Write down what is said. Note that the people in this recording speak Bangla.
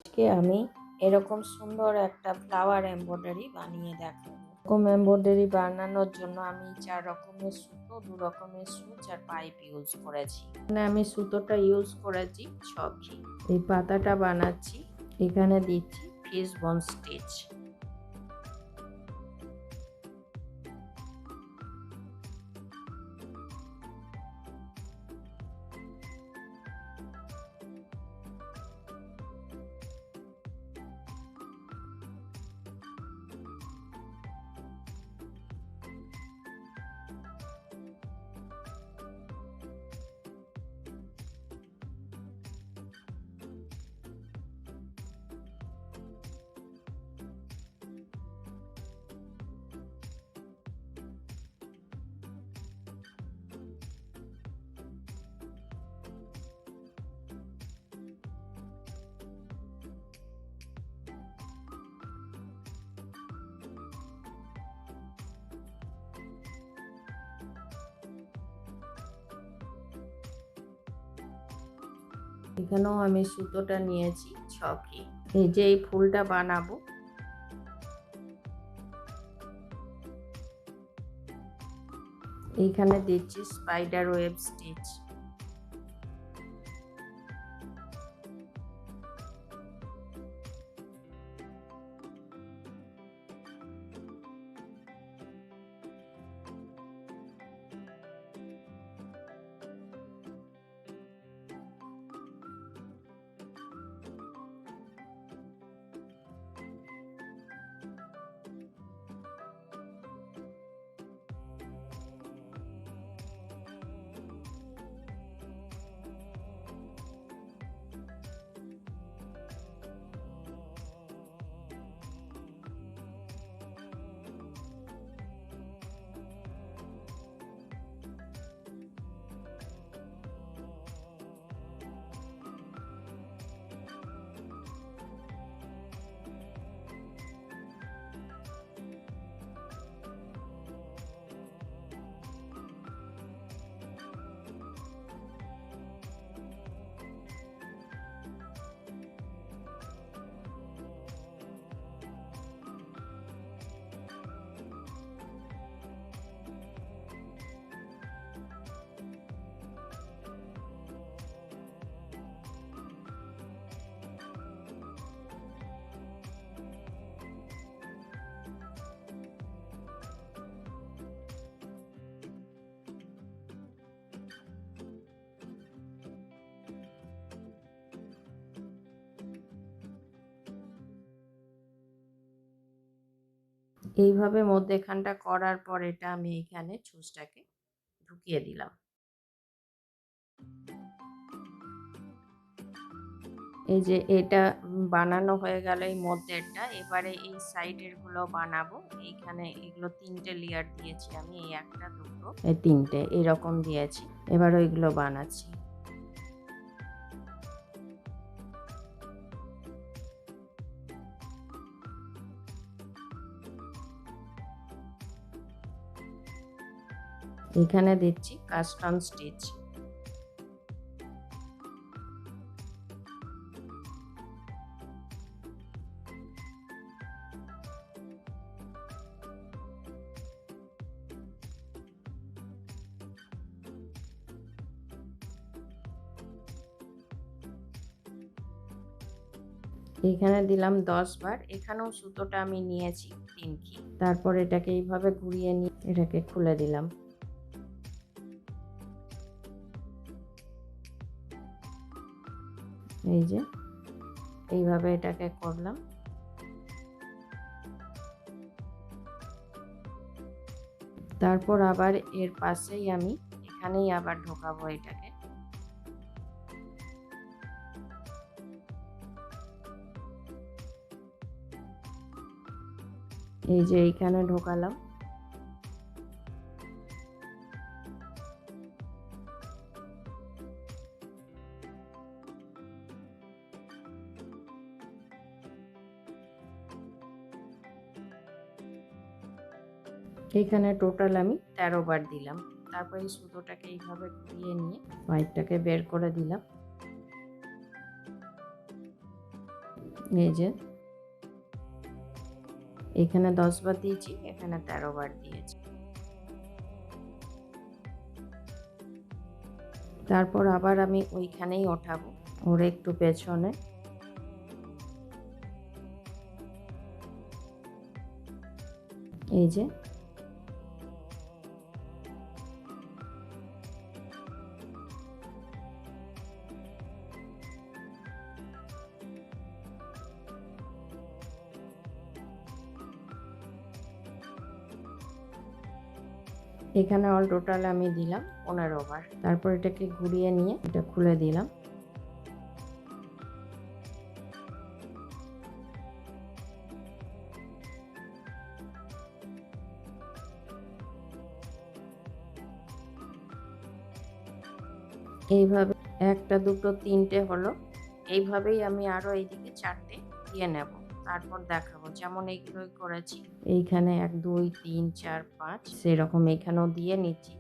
আজকে আমি এরকম সুন্দর একটা ফ্লাওয়ার এমব্রয়ডারি বানিয়ে দেখাবো। এরকম এমব্রয়ডারি বানানোর জন্য আমি 4 রকমের সুতো, 2 রকমের সুচ আর পাইপ ইউজ করেছি। এখানে আমি সুতোটা ইউজ করেছি ছকি। এই পাতাটা বানাচ্ছি, এখানে দিচ্ছি ফিশ বোন স্টিচ। এখানেও আমি সুতোটা নিয়েছি ছকে। এই যে এই ফুলটা বানাবো, এইখানে দিচ্ছি স্পাইডার ওয়েব স্টিচ। এইভাবে মধ্যেখানটা করার পর এটা আমি এইখানে ছুঁচটাকে ঢুকিয়ে দিলাম। এই যে এটা বানানো হয়ে গেল এই মধ্যেরটা। এবারে এই সাইডের গুলো বানাবো। এইখানে এগুলো 3টে লেয়ার দিয়েছি আমি, এই 1টা 2টো এই 3টে এরকম দিয়েছি। এবার ওইগুলো বানাচ্ছি। এখানে দিচ্ছি কাস্টম স্টিচ। এখানে দিলাম 10 বার। এখানেও সুতোটা আমি নিয়েছি 3 তারপর এটাকে এইভাবে ঘুরিয়ে নিয়ে এটাকে খুলে দিলাম। এই যে এইভাবে এটাকে করলাম। তারপর আবার এর পাশেই আমি এখানেই আবার ঢোকাবো এটাকে। এই যে এইখানে ঢোকালাম। এখানে টোটাল আমি 13 বার দিলাম। তারপর এই সুতোটাকে এইভাবে ঘুরিয়ে নিয়ে পাইপটাকে বের করে দিলাম। এই যে এখানে 10 বার দিয়েছি, এখানে 13 বার দিয়েছি। তারপর আবার আমি ওইখানেই ওঠাবো, ওর একটু পেছনে। এই যে এখানে অল টোটাল আমি দিলাম 15 বার। তারপর এটাকে ঘুরিয়ে নিয়ে এটা খুলে দিলাম। এইভাবে একটা, দুটো, তিনটে হলো। এইভাবেই আমি আরো এইদিকে 4টে দিয়ে নেব, তারপর দেখাবো। যেমন এইগুলোই করেছি, এইখানে 1 2 3 4 5 সেরকম এখানেও দিয়ে নিচ্ছি।